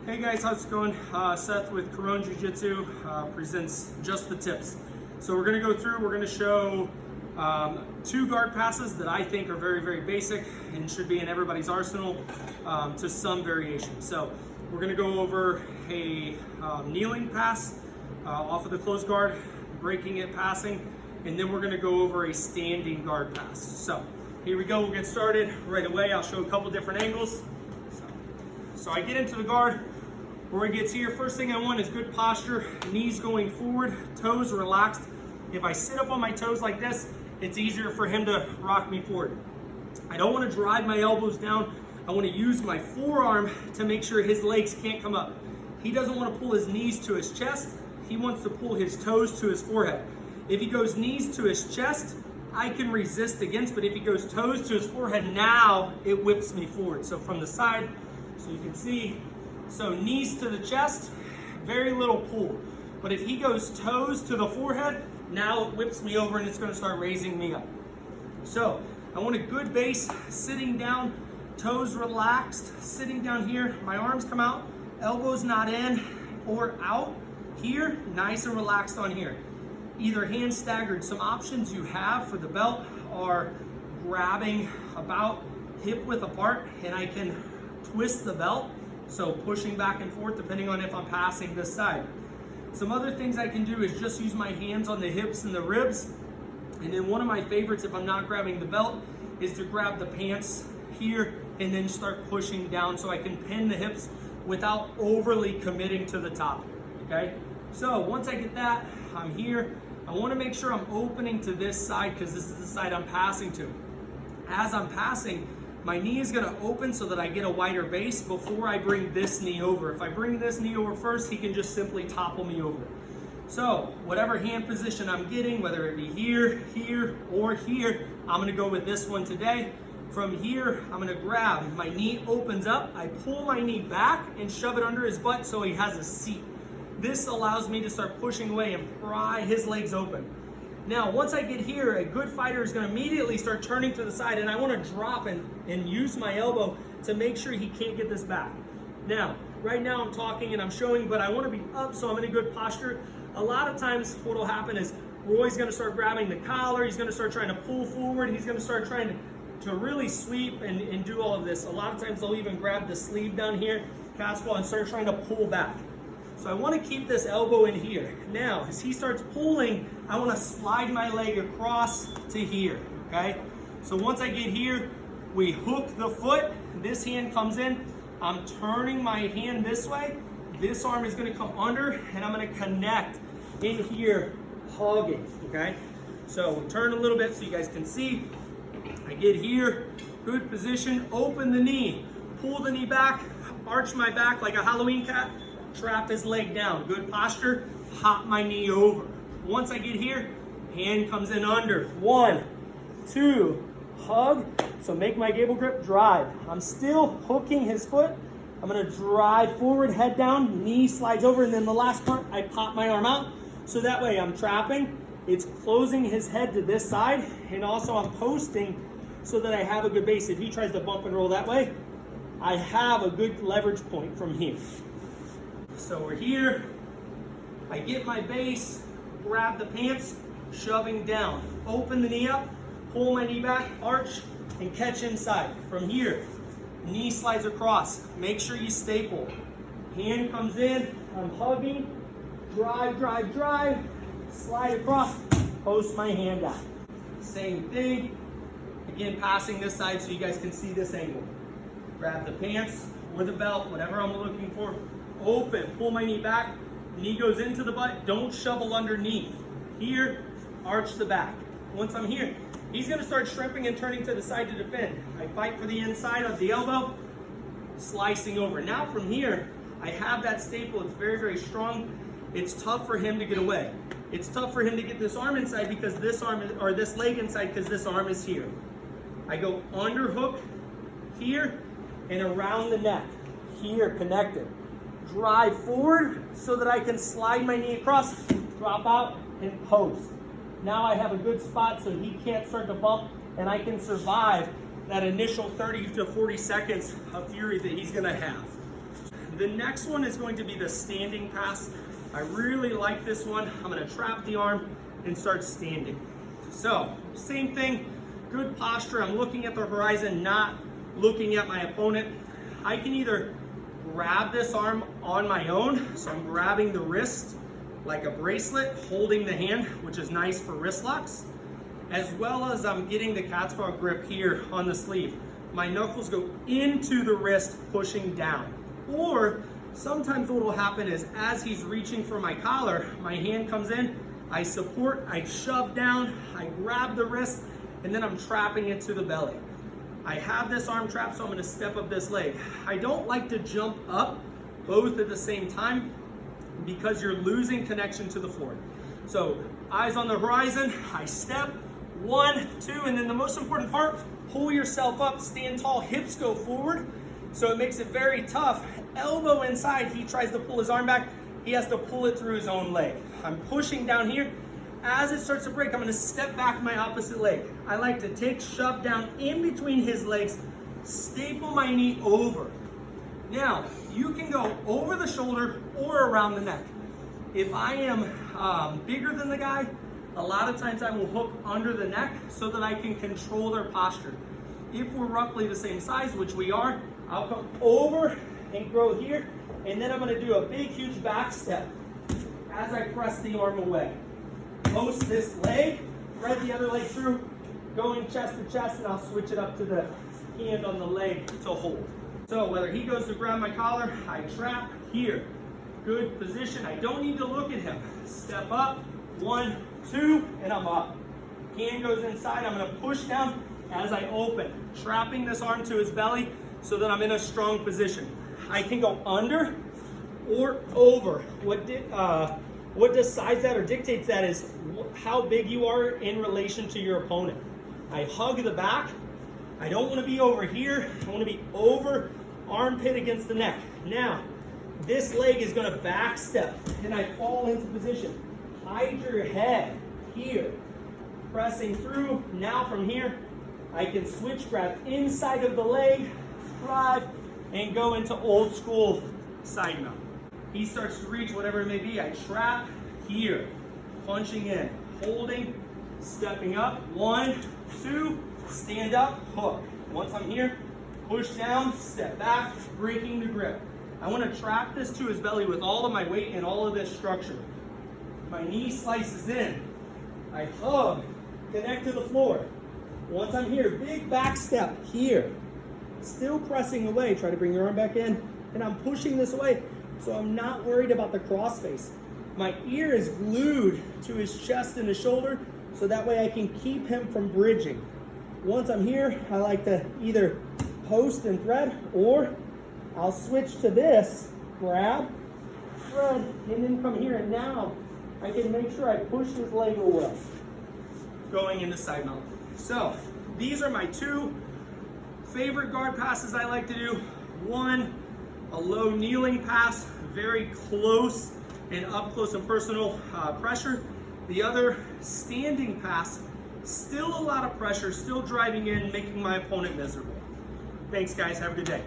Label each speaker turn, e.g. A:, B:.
A: Hey guys, how's it going? Seth with Corone Jiu-Jitsu presents Just the Tips. So we're going to go through, we're going to show two guard passes that I think are very, very basic and should be in everybody's arsenal to some variation. So we're going to go over a kneeling pass off of the closed guard, breaking it, passing, and then we're going to go over a standing guard pass. So here we go, we'll get started right away. I'll show a couple different angles. So I get into the guard. Where it gets here, first thing I want is good posture, knees going forward, toes relaxed. If I sit up on my toes like this, it's easier for him to rock me forward. I don't want to drive my elbows down. I want to use my forearm to make sure his legs can't come up. He doesn't want to pull his knees to his chest. He wants to pull his toes to his forehead. If he goes knees to his chest, I can resist against, but if he goes toes to his forehead, now it whips me forward. So from the side, so you can see, so knees to the chest, very little pull. But if he goes toes to the forehead, now it whips me over and it's going to start raising me up. So I want a good base, sitting down, toes relaxed, sitting down here. My arms come out, elbows not in or out. Here, nice and relaxed on here. Either hand staggered. Some options you have for the belt are grabbing about hip width apart, and I can twist the belt. So pushing back and forth depending on if I'm passing this side. Some other things I can do is just use my hands on the hips and the ribs. And then one of my favorites, if I'm not grabbing the belt, is to grab the pants here and then start pushing down so I can pin the hips without overly committing to the top, okay? So once I get that, I'm here. I wanna make sure I'm opening to this side because this is the side I'm passing to. As I'm passing, my knee is going to open so that I get a wider base before I bring this knee over. If I bring this knee over first, he can just simply topple me over. So whatever hand position I'm getting, whether it be here, here, or here, I'm going to go with this one today. From here, I'm going to grab. My knee opens up. I pull my knee back and shove it under his butt so he has a seat. This allows me to start pushing away and pry his legs open. Now, once I get here, a good fighter is going to immediately start turning to the side, and I want to drop and use my elbow to make sure he can't get this back. Now, right now I'm talking and I'm showing, but I want to be up so I'm in a good posture. A lot of times what will happen is Roy's going to start grabbing the collar, he's going to start trying to pull forward, he's going to start trying to really sweep and do all of this. A lot of times they'll even grab the sleeve down here, castle, and start trying to pull back. So I want to keep this elbow in here. Now, as he starts pulling, I want to slide my leg across to here, okay? So once I get here, we hook the foot, this hand comes in, I'm turning my hand this way, this arm is going to come under, and I'm going to connect in here, hugging, okay? So turn a little bit so you guys can see. I get here, good position, open the knee, pull the knee back, arch my back like a Halloween cat, trap his leg down, good posture, hop my knee over. Once I get here, hand comes in under. 1, 2, hug. So make my gable grip, drive. I'm still hooking his foot. I'm gonna drive forward, head down, knee slides over, and then the last part, I pop my arm out. So that way I'm trapping, it's closing his head to this side, and also I'm posting so that I have a good base. If he tries to bump and roll that way, I have a good leverage point from here. So we're here, I get my base, grab the pants, shoving down, open the knee up, pull my knee back, arch, and catch inside. From here, knee slides across, make sure you staple. Hand comes in, I'm hugging, drive, drive, drive, slide across, post my hand down. Same thing, again passing this side so you guys can see this angle. Grab the pants or the belt, whatever I'm looking for. Open, pull my knee back, knee goes into the butt, don't shovel underneath. Here, arch the back. Once I'm here, he's gonna start shrimping and turning to the side to defend. I fight for the inside of the elbow, slicing over. Now from here, I have that staple, it's very, very strong. It's tough for him to get away. It's tough for him to get this arm inside because this arm, or this leg inside because this arm is here. I go underhook here and around the neck, here connected. Drive forward so that I can slide my knee across, drop out, and post. Now I have a good spot so he can't start to bump, and I can survive that initial 30 to 40 seconds of fury that he's gonna have. The next one is going to be the standing pass. I really like this one. I'm gonna trap the arm and start standing. So, same thing, good posture. I'm looking at the horizon, not looking at my opponent. I can either grab this arm on my own, so I'm grabbing the wrist like a bracelet, holding the hand, which is nice for wrist locks, as well as I'm getting the cat's paw grip here on the sleeve. My knuckles go into the wrist, pushing down. Or sometimes what will happen is as he's reaching for my collar, my hand comes in, I support, I shove down, I grab the wrist, and then I'm trapping it to the belly. I have this arm trap, so I'm gonna step up this leg. I don't like to jump up both at the same time because you're losing connection to the floor. So eyes on the horizon, I step, 1, 2, and then the most important part, pull yourself up, stand tall, hips go forward. So it makes it very tough. Elbow inside, he tries to pull his arm back, he has to pull it through his own leg. I'm pushing down here. As it starts to break, I'm gonna step back my opposite leg. I like to take, shove down in between his legs, staple my knee over. Now, you can go over the shoulder or around the neck. If I am bigger than the guy, a lot of times I will hook under the neck so that I can control their posture. If we're roughly the same size, which we are, I'll come over and grow here, and then I'm gonna do a big, huge back step as I press the arm away. Post this leg, thread the other leg through, going chest to chest, and I'll switch it up to the hand on the leg to hold. So whether he goes to grab my collar, I trap here. Good position, I don't need to look at him. Step up, 1, 2, and I'm up. Hand goes inside, I'm gonna push down as I open, trapping this arm to his belly so that I'm in a strong position. I can go under or over. What decides that or dictates that is how big you are in relation to your opponent. I hug the back. I don't want to be over here. I want to be over, armpit against the neck. Now, this leg is going to back step, and I fall into position. Hide your head here, pressing through. Now from here, I can switch, grab inside of the leg, drive, and go into old school side mount. He starts to reach, whatever it may be, I trap here, punching in, holding, stepping up, 1, 2, stand up, hook. Once I'm here, push down, step back, breaking the grip. I want to trap this to his belly with all of my weight and all of this structure. My knee slices in, I hug, connect to the floor. Once I'm here, big back step here, still pressing away, try to bring your arm back in, and I'm pushing this away. So I'm not worried about the crossface. My ear is glued to his chest and his shoulder, so that way I can keep him from bridging. Once I'm here, I like to either post and thread, or I'll switch to this, grab, thread, and then come here, and now I can make sure I push his leg away, going into side mount. So these are my 2 favorite guard passes I like to do. 1, a low kneeling pass, very close and up close and personal pressure. The other, standing pass, still a lot of pressure, still driving in, making my opponent miserable. Thanks guys, have a good day.